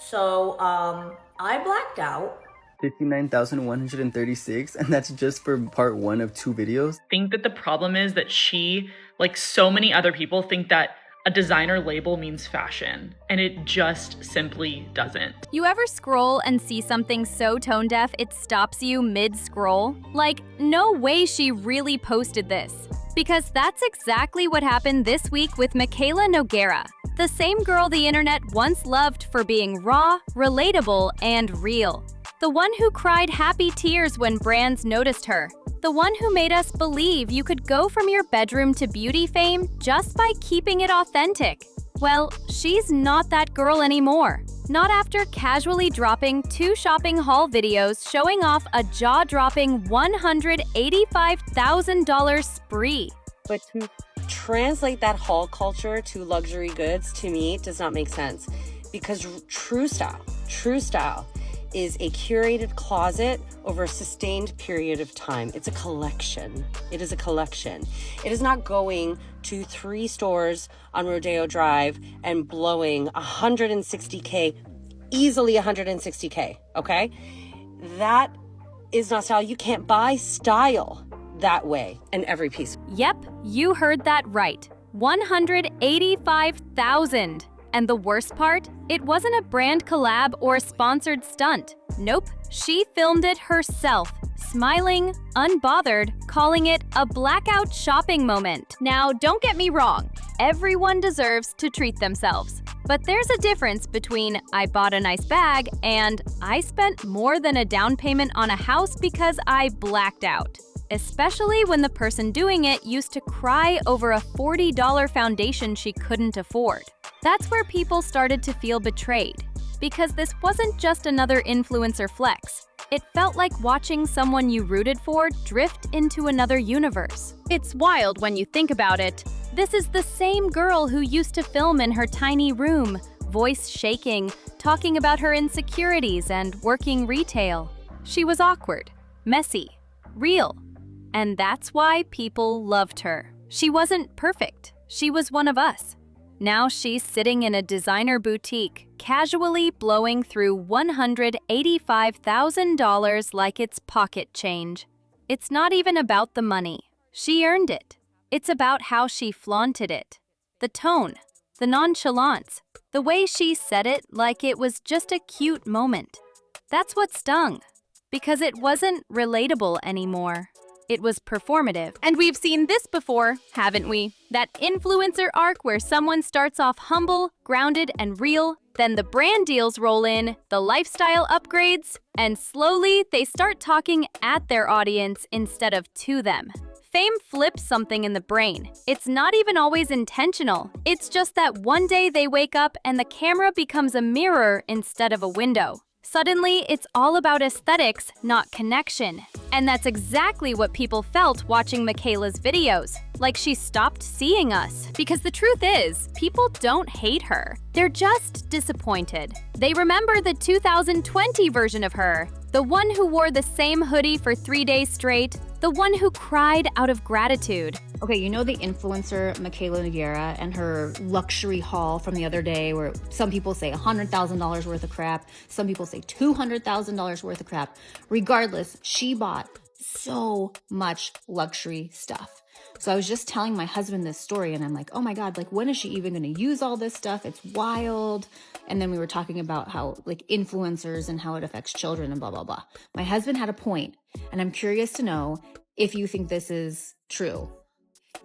So, I blacked out. 59,136, and that's just for part one of 2 videos. I think that the problem is that she, like so many other people, think that a designer label means fashion, and it just simply doesn't. You ever scroll and see something so tone deaf it stops you mid-scroll? Like, no way she really posted this. Because that's exactly what happened this week with Mikayla Nogueira, the same girl the internet once loved for being raw, relatable, and real. The one who cried happy tears when brands noticed her. The one who made us believe you could go from your bedroom to beauty fame just by keeping it authentic. Well, she's not that girl anymore. Not after casually dropping 2 shopping haul videos showing off a jaw-dropping $185,000 spree. But to translate that haul culture to luxury goods, to me, does not make sense. Because true style is a curated closet over a sustained period of time. It's a collection. It is a collection. It is not going to 3 stores on Rodeo Drive and blowing $160K, easily $160K, okay? That is not style. You can't buy style that way in every piece. Yep, you heard that right. $185,000. And the worst part? It wasn't a brand collab or a sponsored stunt. Nope, she filmed it herself, smiling, unbothered, calling it a blackout shopping moment. Now, don't get me wrong, everyone deserves to treat themselves. But there's a difference between I bought a nice bag and I spent more than a down payment on a house because I blacked out. Especially when the person doing it used to cry over a $40 foundation she couldn't afford. That's where people started to feel betrayed, because this wasn't just another influencer flex. It felt like watching someone you rooted for drift into another universe. It's wild when you think about it. This is the same girl who used to film in her tiny room, voice shaking, talking about her insecurities and working retail. She was awkward, messy, real. And that's why people loved her. She wasn't perfect. She was one of us. Now she's sitting in a designer boutique, casually blowing through $185,000 like it's pocket change. It's not even about the money. She earned it. It's about how she flaunted it. The tone, the nonchalance, the way she said it like it was just a cute moment. That's what stung, because it wasn't relatable anymore. It was performative. And we've seen this before, haven't we? That influencer arc where someone starts off humble, grounded, and real, then the brand deals roll in, the lifestyle upgrades, and slowly they start talking at their audience instead of to them. Fame flips something in the brain. It's not even always intentional. It's just that one day they wake up and the camera becomes a mirror instead of a window. Suddenly, it's all about aesthetics, not connection. And that's exactly what people felt watching Mikayla's videos. Like she stopped seeing us. Because the truth is, people don't hate her. They're just disappointed. They remember the 2020 version of her. The one who wore the same hoodie for 3 days straight. The one who cried out of gratitude. Okay, you know the influencer Mikayla Nogueira and her luxury haul from the other day where some people say $100,000 worth of crap, some people say $200,000 worth of crap. Regardless, she bought so much luxury stuff. So I was just telling my husband this story and I'm like, oh my God, like when is she even gonna use all this stuff? It's wild. And then we were talking about how like influencers and how it affects children and blah, blah, blah. My husband had a point and I'm curious to know if you think this is true.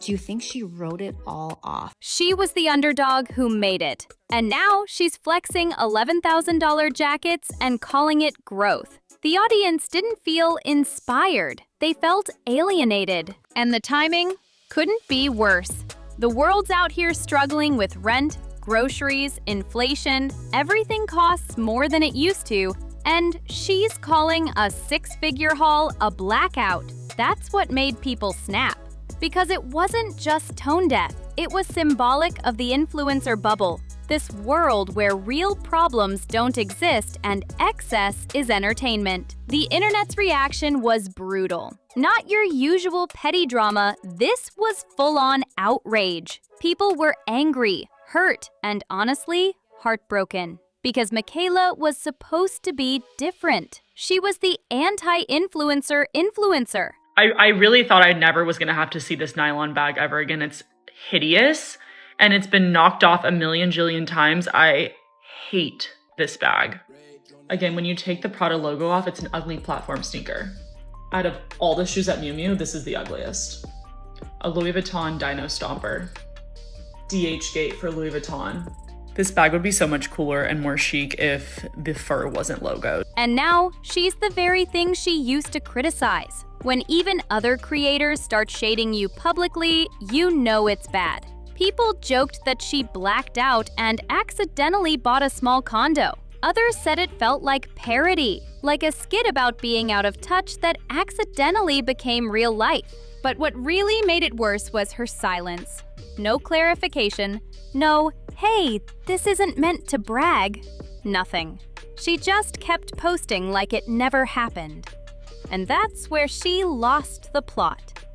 Do you think she wrote it all off? She was the underdog who made it. And now she's flexing $11,000 jackets and calling it growth. The audience didn't feel inspired. They felt alienated. And the timing couldn't be worse. The world's out here struggling with rent, groceries, inflation. Everything costs more than it used to. And she's calling a 6-figure haul a blackout. That's what made people snap. Because it wasn't just tone deaf. It was symbolic of the influencer bubble. This world where real problems don't exist and excess is entertainment. The internet's reaction was brutal. Not your usual petty drama, this was full-on outrage. People were angry, hurt, and honestly, heartbroken. Because Mikayla was supposed to be different. She was the anti-influencer influencer. I really thought I never was going to have to see this nylon bag ever again. It's hideous, and it's been knocked off a million jillion times. I hate this bag. Again, when you take the Prada logo off, it's an ugly platform sneaker. Out of all the shoes at Miu Miu, this is the ugliest. A Louis Vuitton Dino Stomper. DH Gate for Louis Vuitton. This bag would be so much cooler and more chic if the fur wasn't logoed. And now, she's the very thing she used to criticize. When even other creators start shading you publicly, you know it's bad. People joked that she blacked out and accidentally bought a small condo. Others said it felt like parody, like a skit about being out of touch that accidentally became real life. But what really made it worse was her silence. No clarification, no, hey, this isn't meant to brag, nothing. She just kept posting like it never happened. And that's where she lost the plot.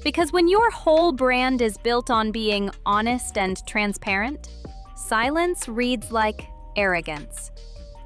Because when your whole brand is built on being honest and transparent, silence reads like arrogance.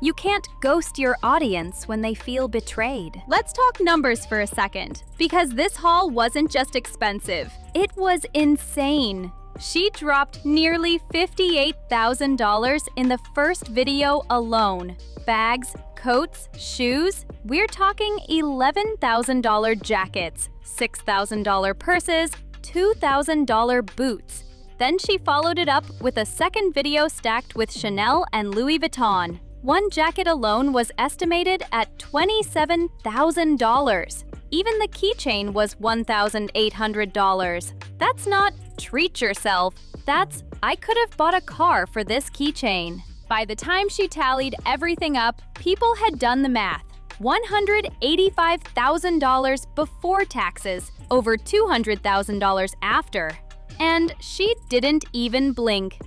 You can't ghost your audience when they feel betrayed. Let's talk numbers for a second, because this haul wasn't just expensive, it was insane. She dropped nearly $58,000 in the first video alone. Bags, coats, shoes, we're talking $11,000 jackets, $6,000 purses, $2,000 boots. Then she followed it up with a second video stacked with Chanel and Louis Vuitton. One jacket alone was estimated at $27,000. Even the keychain was $1,800. That's not treat yourself. That's I could have bought a car for this keychain. By the time she tallied everything up, people had done the math. $185,000 before taxes, over $200,000 after. And she didn't even blink.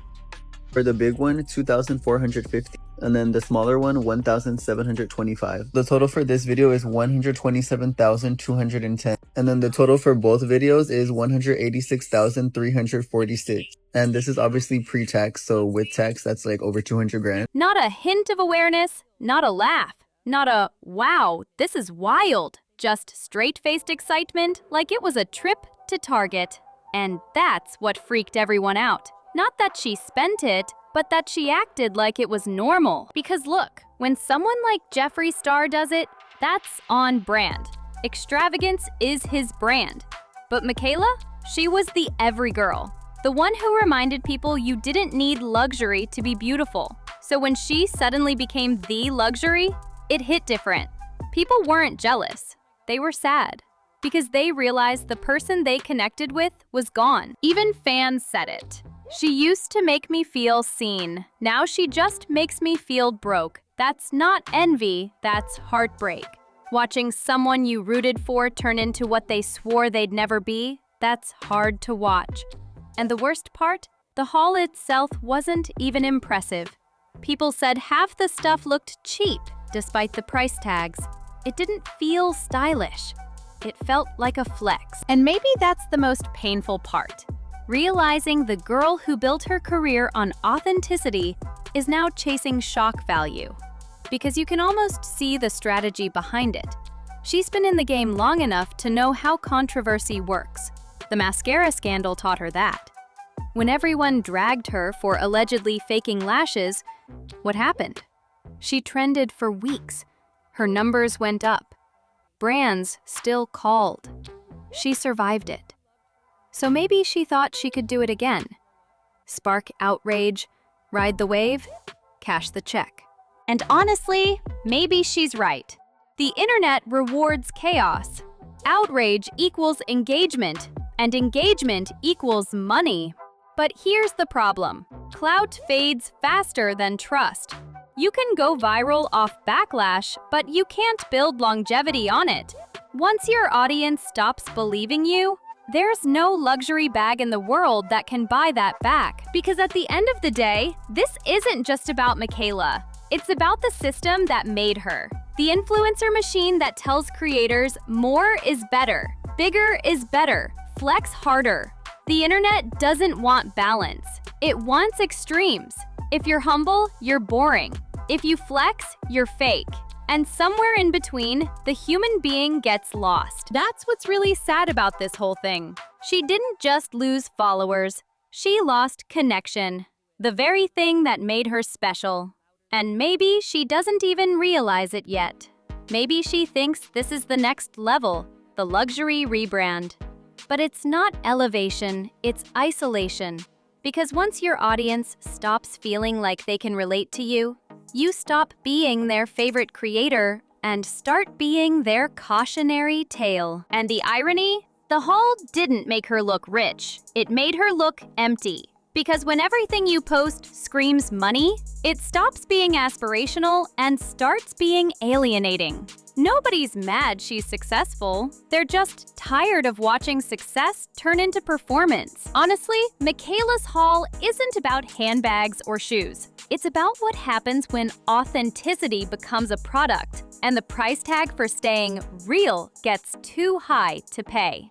For the big one, 2,450. And then the smaller one, 1,725. The total for this video is 127,210. And then the total for both videos is 186,346. And this is obviously pre-tax, so with tax, that's like over 200 grand. Not a hint of awareness, not a laugh, not a, wow, this is wild. Just straight-faced excitement like it was a trip to Target. And that's what freaked everyone out. Not that she spent it, but that she acted like it was normal. Because look, when someone like Jeffree Star does it, that's on brand. Extravagance is his brand. But Mikayla, she was the every girl. The one who reminded people you didn't need luxury to be beautiful. So when she suddenly became the luxury, it hit different. People weren't jealous. They were sad. Because they realized the person they connected with was gone. Even fans said it. She used to make me feel seen. Now she just makes me feel broke. That's not envy, that's heartbreak. Watching someone you rooted for turn into what they swore they'd never be, that's hard to watch. And the worst part? The haul itself wasn't even impressive. People said half the stuff looked cheap, despite the price tags. It didn't feel stylish. It felt like a flex. And maybe that's the most painful part. Realizing the girl who built her career on authenticity is now chasing shock value. Because you can almost see the strategy behind it. She's been in the game long enough to know how controversy works. The mascara scandal taught her that. When everyone dragged her for allegedly faking lashes, what happened? She trended for weeks. Her numbers went up. Brands still called. She survived it. So maybe she thought she could do it again. Spark outrage, ride the wave, cash the check. And honestly, maybe she's right. The internet rewards chaos. Outrage equals engagement, and engagement equals money. But here's the problem. Clout fades faster than trust. You can go viral off Backlash, but you can't build longevity on it. Once your audience stops believing you, there's no luxury bag in the world that can buy that back. Because at the end of the day, this isn't just about Mikayla. It's about the system that made her. The influencer machine that tells creators more is better, bigger is better, flex harder. The internet doesn't want balance. It wants extremes. If you're humble, you're boring. If you flex, you're fake. And somewhere in between, the human being gets lost. That's what's really sad about this whole thing. She didn't just lose followers, she lost connection. The very thing that made her special. And maybe she doesn't even realize it yet. Maybe she thinks this is the next level, the luxury rebrand. But it's not elevation, it's isolation. Because once your audience stops feeling like they can relate to you, you stop being their favorite creator and start being their cautionary tale. And the irony? The haul didn't make her look rich. It made her look empty. Because when everything you post screams money, it stops being aspirational and starts being alienating. Nobody's mad she's successful. They're just tired of watching success turn into performance. Honestly, Mikayla's haul isn't about handbags or shoes. It's about what happens when authenticity becomes a product and the price tag for staying real gets too high to pay.